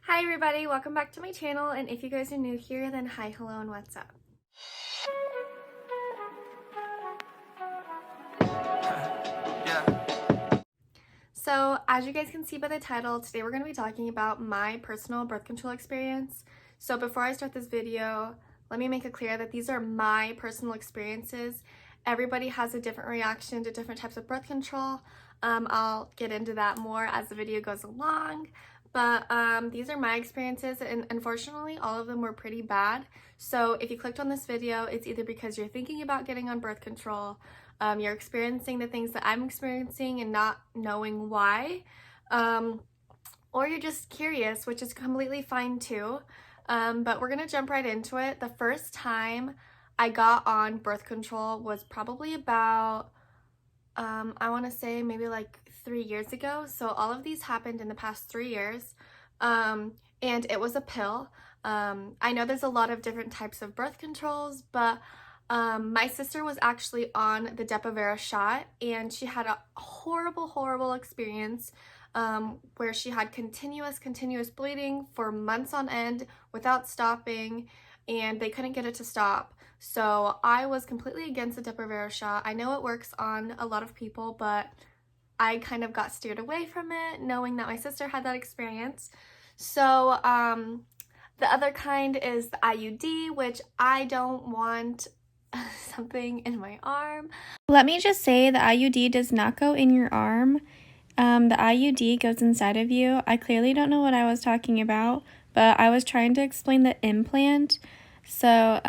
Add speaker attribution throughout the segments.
Speaker 1: Hi everybody, welcome back to my channel, and if you guys are new here, then hi, hello, and what's up? So as you guys can see by the title, today we're going to be talking about my personal birth control experience. So before I start this video, let me make it clear that these are my personal experiences. Everybody has a different reaction to different types of birth control. I'll get into that more as the video goes along. But these are my experiences, and unfortunately all of them were pretty bad. So if you clicked on this video, it's either because you're thinking about getting on birth control, you're experiencing the things that I'm experiencing and not knowing why, or you're just curious, which is completely fine too. But we're gonna jump right into it. The first time I got on birth control was probably about I want to say maybe like 3 years ago. So all of these happened in the past 3 years. And it was a pill. I know there's a lot of different types of birth controls, but my sister was actually on the Depo-Provera shot, and she had a horrible experience where she had continuous bleeding for months on end without stopping, and they couldn't get it to stop. So I was completely against the Depo-Provera shot. I know it works on a lot of people, but I kind of got steered away from it, knowing that my sister had that experience. So the other kind is the IUD, which I don't want something in my arm.
Speaker 2: Let me just say the IUD does not go in your arm. The IUD goes inside of you. I clearly don't know what I was talking about, but I was trying to explain the implant. So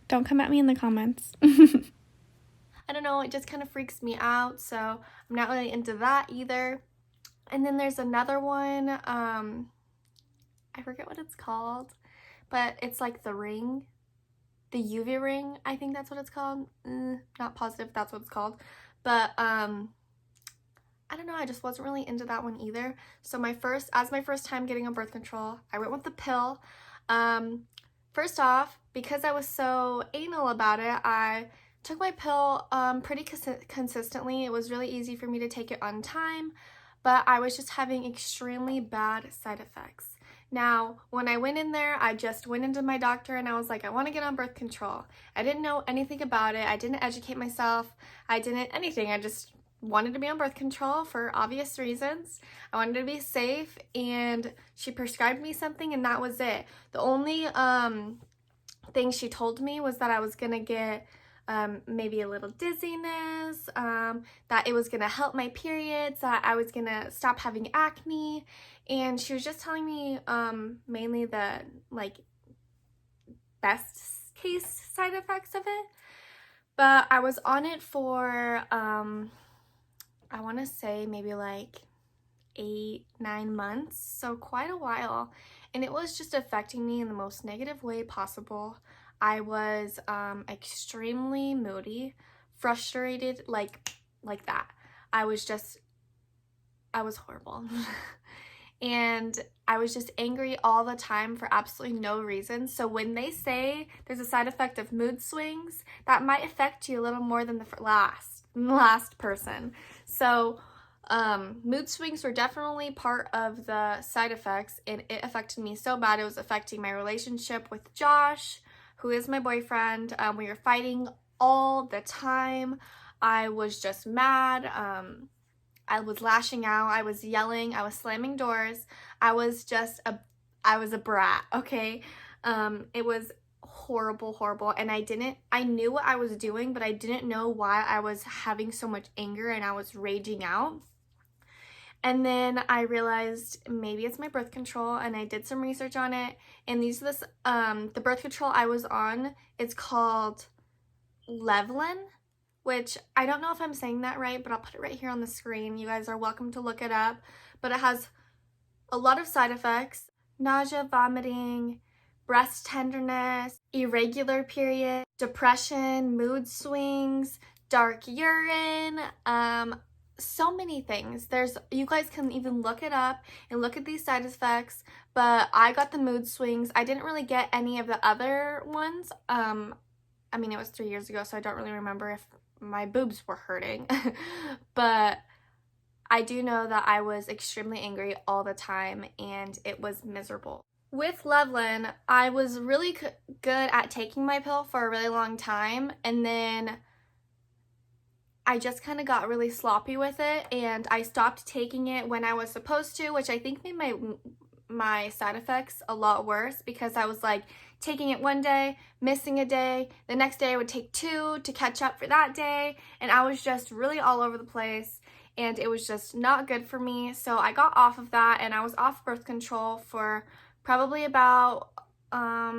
Speaker 2: don't come at me in the comments.
Speaker 1: I don't know, it just kind of freaks me out, so I'm not really into that either. And then there's another one, I forget what it's called, but it's like the ring, the UV ring, I think that's what it's called. Not positive if that's what it's called, but I don't know, I just wasn't really into that one either. So my first time getting on birth control, I went with the pill. First off, because I was so anal about it, I took my pill pretty consistently. It was really easy for me to take it on time, but I was just having extremely bad side effects. Now, when I went in there, I just went into my doctor and I was like, I want to get on birth control. I didn't know anything about it. I didn't educate myself. I didn't anything. I just wanted to be on birth control for obvious reasons. I wanted to be safe, and she prescribed me something, and that was it. The only thing she told me was that I was gonna get maybe a little dizziness, that it was gonna help my periods, that I was gonna stop having acne, and she was just telling me mainly the like best case side effects of it. But I was on it for I want to say maybe like 8-9 months, so quite a while, and it was just affecting me in the most negative way possible. I was extremely moody, frustrated, like that. I was horrible. And I was just angry all the time for absolutely no reason. So when they say there's a side effect of mood swings, that might affect you a little more than the last person. So mood swings were definitely part of the side effects, and it affected me so bad. It was affecting my relationship with Josh, who is my boyfriend. We were fighting all the time. I was just mad. I was lashing out. I was yelling. I was slamming doors. I was a brat, okay? It was horrible, and I knew what I was doing, but I didn't know why I was having so much anger and I was raging out. And then I realized maybe it's my birth control, and I did some research on it, and the birth control I was on, it's called Levlen, which I don't know if I'm saying that right, but I'll put it right here on the screen. You guys are welcome to look it up, but it has a lot of side effects: nausea, vomiting, breast tenderness, irregular period, depression, mood swings, dark urine, so many things. You guys can even look it up and look at these side effects, but I got the mood swings. I didn't really get any of the other ones. I mean, it was 3 years ago, so I don't really remember if my boobs were hurting, but I do know that I was extremely angry all the time and it was miserable. With Levlin, I was really good at taking my pill for a really long time, and then I just kind of got really sloppy with it, and I stopped taking it when I was supposed to, which I think made my side effects a lot worse, because I was like taking it one day, missing a day, the next day I would take 2 to catch up for that day, and I was just really all over the place, and it was just not good for me. So I got off of that, and I was off birth control for probably about a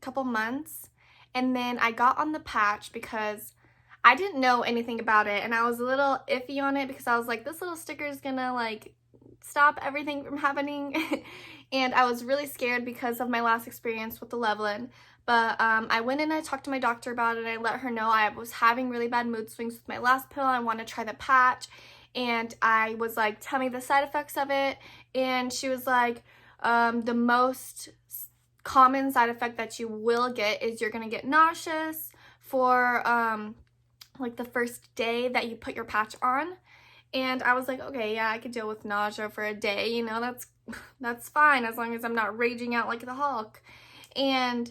Speaker 1: couple months, and then I got on the patch because I didn't know anything about it, and I was a little iffy on it because I was like, this little sticker is gonna like stop everything from happening. And I was really scared because of my last experience with the Levlin. But I went and I talked to my doctor about it. I let her know I was having really bad mood swings with my last pill. I want to try the patch, and I was like, tell me the side effects of it. And she was like, the most common side effect that you will get is you're gonna get nauseous for like the first day that you put your patch on. And I was like, okay, yeah, I could deal with nausea for a day, you know, that's fine as long as I'm not raging out like the Hulk. And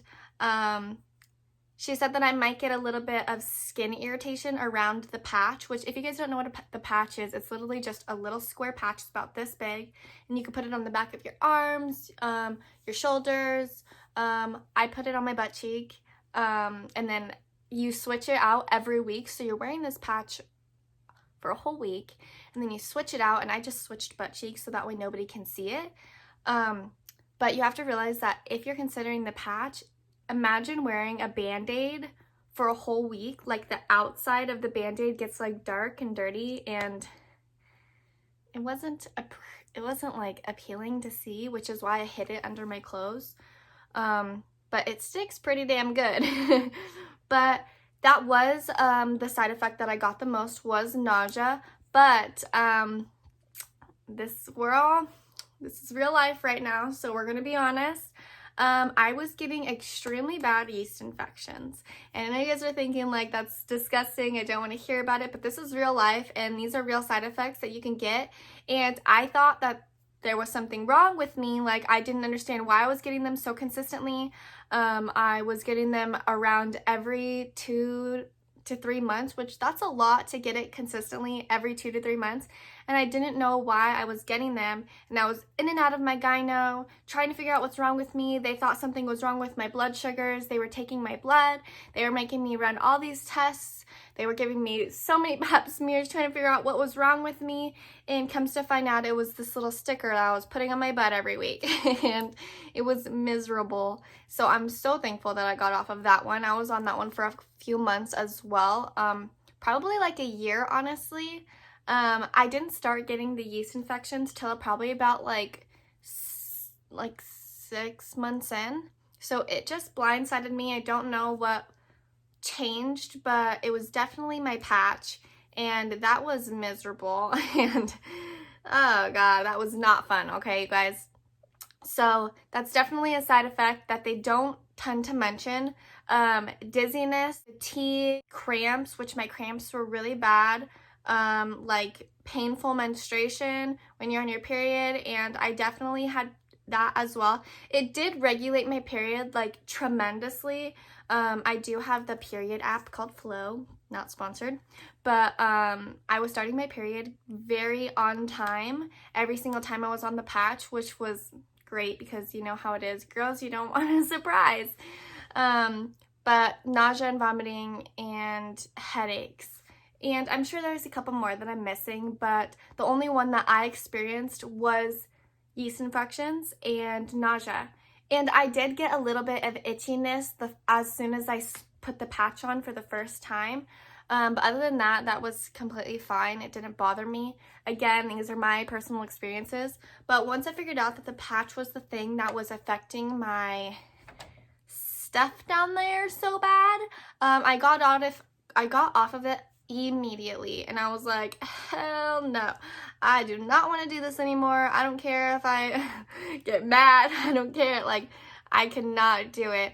Speaker 1: she said that I might get a little bit of skin irritation around the patch, which if you guys don't know what the patch is, it's literally just a little square patch. It's about this big, and you can put it on the back of your arms, your shoulders. I put it on my butt cheek, and then you switch it out every week. So you're wearing this patch for a whole week, and then you switch it out, and I just switched butt cheeks so that way nobody can see it. But you have to realize that if you're considering the patch, imagine wearing a Band-Aid for a whole week. Like the outside of the Band-Aid gets like dark and dirty, and it wasn't like appealing to see, which is why I hid it under my clothes. But it sticks pretty damn good. But that was the side effect that I got the most, was nausea. But this is real life right now, so we're gonna be honest. I was getting extremely bad yeast infections, and I know you guys are thinking like, that's disgusting, I don't want to hear about it, but this is real life, and these are real side effects that you can get. And I thought that there was something wrong with me. Like, I didn't understand why I was getting them so consistently. I was getting them around every 2 to 3 months, which that's a lot to get it consistently every 2 to 3 months. And I didn't know why I was getting them. And I was in and out of my gyno trying to figure out what's wrong with me. They thought something was wrong with my blood sugars. They were taking my blood. They were making me run all these tests. They were giving me so many pap smears trying to figure out what was wrong with me. And comes to find out, it was this little sticker that I was putting on my butt every week. And it was miserable. So I'm so thankful that I got off of that one. I was on that one for a few months as well. Probably like a year, honestly. I didn't start getting the yeast infections till probably about like 6 months in. So it just blindsided me. I don't know what changed, but it was definitely my patch, and that was miserable. And oh god, that was not fun, okay, you guys? So that's definitely a side effect that they don't tend to mention. Dizziness, fatigue, cramps, which my cramps were really bad, like painful menstruation when you're on your period, and I definitely had that as well. It did regulate my period like tremendously. I do have the period app called Flow, not sponsored, but I was starting my period very on time every single time I was on the patch, which was great because you know how it is, girls, you don't want a surprise. But nausea and vomiting and headaches. And I'm sure there's a couple more that I'm missing, but the only one that I experienced was yeast infections and nausea. And I did get a little bit of itchiness as soon as I put the patch on for the first time. But other than that, that was completely fine. It didn't bother me. Again, these are my personal experiences. But once I figured out that the patch was the thing that was affecting my stuff down there so bad, I got off of it immediately, and I was like, hell no, I do not want to do this anymore. I don't care if I get mad, I don't care, like, I cannot do it.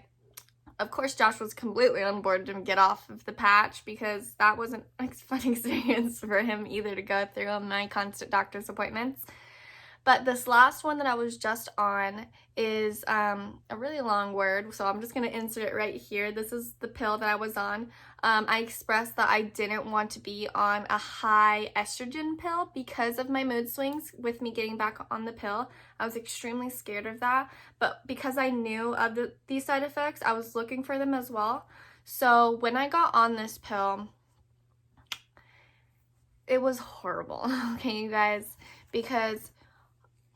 Speaker 1: Of course, Josh was completely on board to get off of the patch because that wasn't a fun experience for him either to go through on my constant doctor's appointments. But this last one that I was just on is a really long word, so I'm just going to insert it right here. This is the pill that I was on. I expressed that I didn't want to be on a high estrogen pill because of my mood swings with me getting back on the pill. I was extremely scared of that, but because I knew of these side effects, I was looking for them as well. So when I got on this pill, it was horrible, okay, you guys, because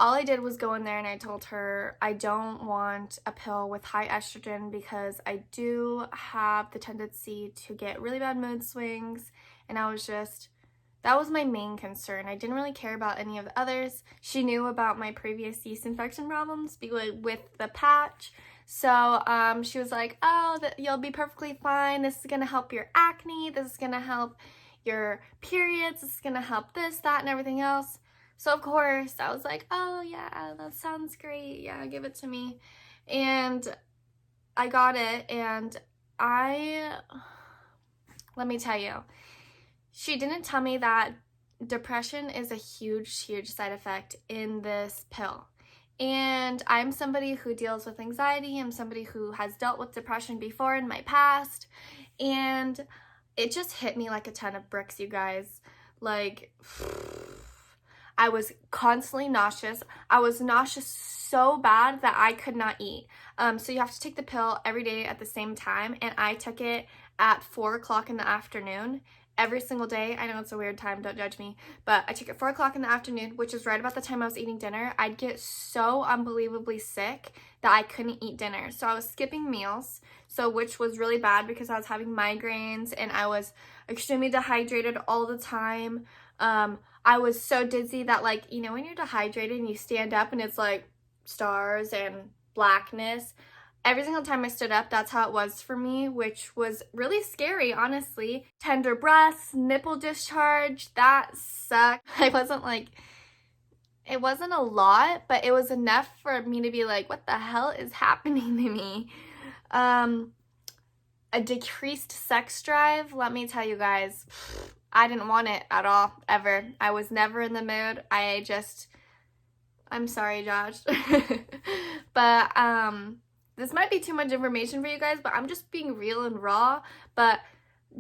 Speaker 1: all I did was go in there and I told her I don't want a pill with high estrogen because I do have the tendency to get really bad mood swings, and that was my main concern. I didn't really care about any of the others. She knew about my previous yeast infection problems with the patch, so she was like, oh, you'll be perfectly fine. This is going to help your acne. This is going to help your periods. This is going to help this, that, and everything else. So of course I was like, oh yeah, that sounds great. Yeah, give it to me. And I got it, and let me tell you, she didn't tell me that depression is a huge, huge side effect in this pill. And I'm somebody who deals with anxiety. I'm somebody who has dealt with depression before in my past. And it just hit me like a ton of bricks, you guys. Like, I was constantly nauseous. I was nauseous so bad that I could not eat. So you have to take the pill every day at the same time, and I took it at 4 o'clock in the afternoon every single day. I know it's a weird time, don't judge me, but I took it 4 o'clock in the afternoon, which is right about the time I was eating dinner. I'd get so unbelievably sick that I couldn't eat dinner. So I was skipping meals, which was really bad because I was having migraines and I was extremely dehydrated all the time. I was so dizzy that, like, you know, when you're dehydrated and you stand up and it's like stars and blackness, every single time I stood up, that's how it was for me, which was really scary, honestly. Tender breasts, nipple discharge, that sucked. It wasn't a lot, but it was enough for me to be like, what the hell is happening to me? A decreased sex drive, let me tell you guys, I didn't want it at all, ever. I was never in the mood. I'm sorry, Josh. But, this might be too much information for you guys, but I'm just being real and raw. But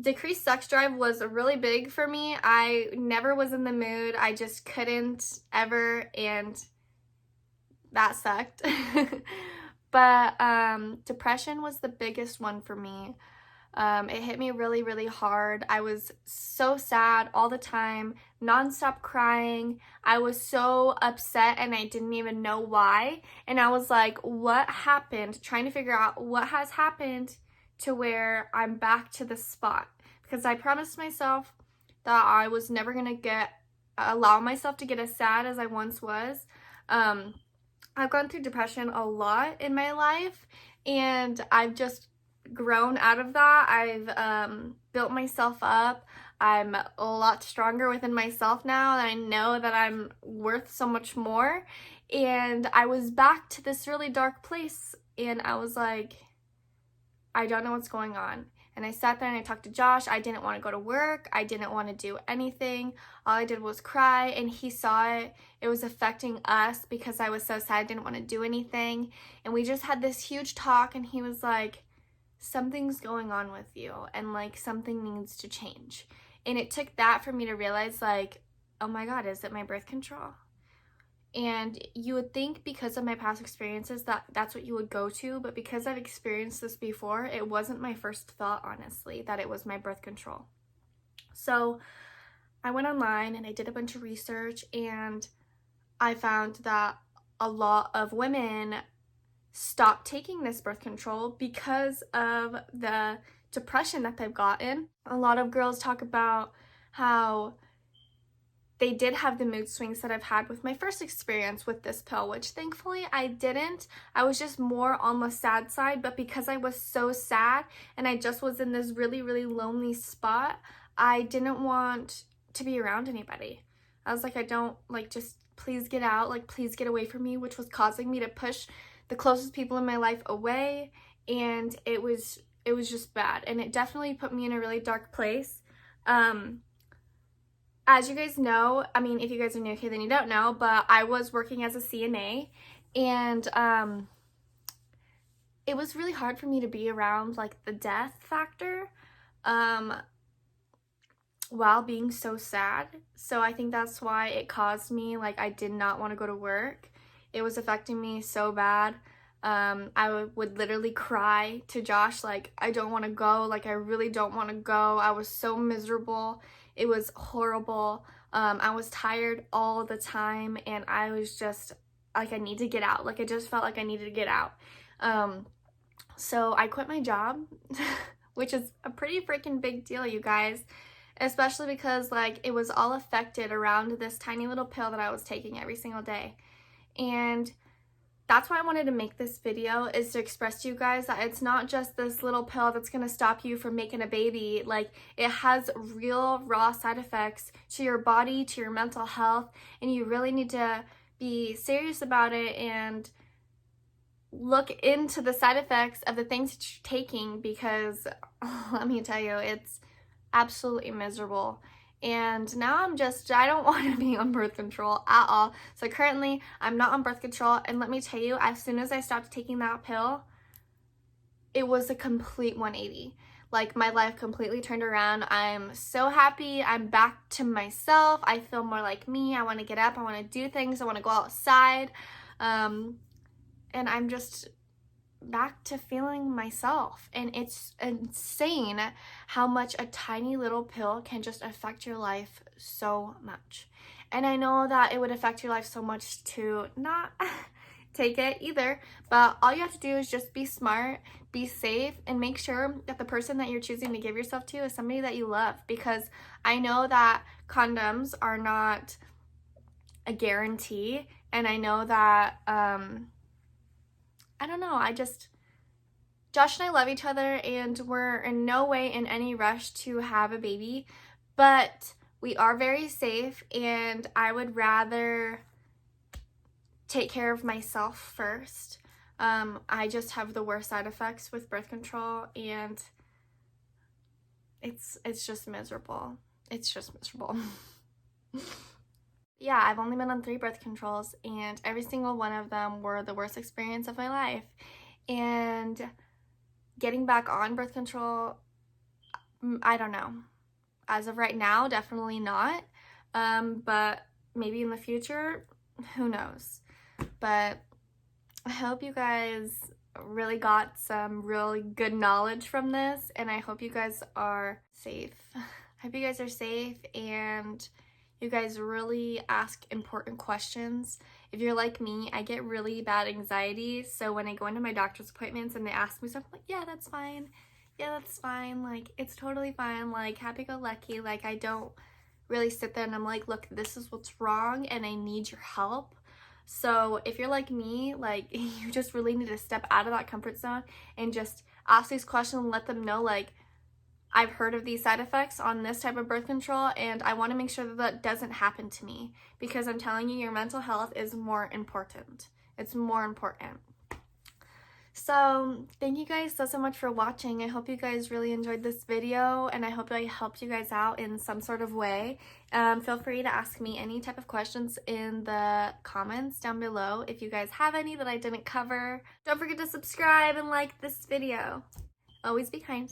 Speaker 1: decreased sex drive was really big for me. I never was in the mood. I just couldn't ever, and that sucked. But depression was the biggest one for me. It hit me really, really hard. I was so sad all the time, nonstop crying. I was so upset and I didn't even know why. And I was like, what happened? Trying to figure out what has happened to where I'm back to this spot. Because I promised myself that I was never going to allow myself to get as sad as I once was. I've gone through depression a lot in my life, and I've just grown out of that. I've built myself up. I'm a lot stronger within myself now, and I know that I'm worth so much more. And I was back to this really dark place, and I was like, I don't know what's going on. And I sat there and I talked to Josh. I didn't want to go to work. I didn't want to do anything. All I did was cry, and he saw it. It was affecting us because I was so sad. I didn't want to do anything. And we just had this huge talk, and he was like, something's going on with you, and like something needs to change. And it took that for me to realize, like, oh my God, is it my birth control? And you would think because of my past experiences that that's what you would go to, but because I've experienced this before, it wasn't my first thought, honestly, that it was my birth control. So I went online and I did a bunch of research, and I found that a lot of women stop taking this birth control because of the depression that they've gotten. A lot of girls talk about how they did have the mood swings that I've had with my first experience with this pill, which thankfully I didn't. I was just more on the sad side, but because I was so sad and I just was in this really, really lonely spot, I didn't want to be around anybody. I was like, I don't, like, just please get out, like, please get away from me, which was causing me to push the closest people in my life away. and it was just bad, and it definitely put me in a really dark place. As you guys know, I mean, if you guys are new here, then you don't know, but I was working as a CNA, and it was really hard for me to be around like the death factor while being so sad. So I think that's why it caused me, like, I did not want to go to work. It was affecting me so bad. I would literally cry to Josh, like, I don't want to go, like, I really don't want to go. I was so miserable. It was horrible. I was tired all the time, and I was just like, I need to get out. Like, I just felt like I needed to get out. So I quit my job, which is a pretty freaking big deal, you guys, especially because, like, it was all affected around this tiny little pill that I was taking every single day. And that's why I wanted to make this video, is to express to you guys that it's not just this little pill that's going to stop you from making a baby. Like, it has real raw side effects to your body, to your mental health, and you really need to be serious about it and look into the side effects of the things that you're taking, because let me tell you, it's absolutely miserable. And now I don't want to be on birth control at all. So currently I'm not on birth control, and let me tell you, as soon as I stopped taking that pill, it was a complete 180. Like, my life completely turned around. I'm so happy. I'm back to myself. I feel more like me. I want to get up. I want to do things. I want to go outside. And I'm just back to feeling myself. And it's insane how much a tiny little pill can just affect your life so much. And I know that it would affect your life so much to not take it either, but all you have to do is just be smart, be safe, and make sure that the person that you're choosing to give yourself to is somebody that you love, because I know that condoms are not a guarantee, and I know that I don't know, Josh and I love each other, and we're in no way in any rush to have a baby, but we are very safe, and I would rather take care of myself first. I just have the worst side effects with birth control, and it's just miserable. It's just miserable. Yeah, I've only been on 3 birth controls, and every single one of them were the worst experience of my life. And getting back on birth control, I don't know. As of right now, definitely not. But maybe in the future, who knows. But I hope you guys really got some really good knowledge from this, and I hope you guys are safe. I hope you guys are safe, and you guys really ask important questions. If you're like me, I get really bad anxiety, so when I go into my doctor's appointments and they ask me stuff, I'm like, yeah, that's fine. Yeah, that's fine. Like, it's totally fine. Like, happy-go-lucky. Like, I don't really sit there and I'm like, look, this is what's wrong and I need your help. So if you're like me, like, you just really need to step out of that comfort zone and just ask these questions and let them know, like, I've heard of these side effects on this type of birth control, and I want to make sure that that doesn't happen to me, because I'm telling you, your mental health is more important. It's more important. So thank you guys so much for watching. I hope you guys really enjoyed this video, and I hope I helped you guys out in some sort of way. Feel free to ask me any type of questions in the comments down below if you guys have any that I didn't cover. Don't forget to subscribe and like this video. Always be kind.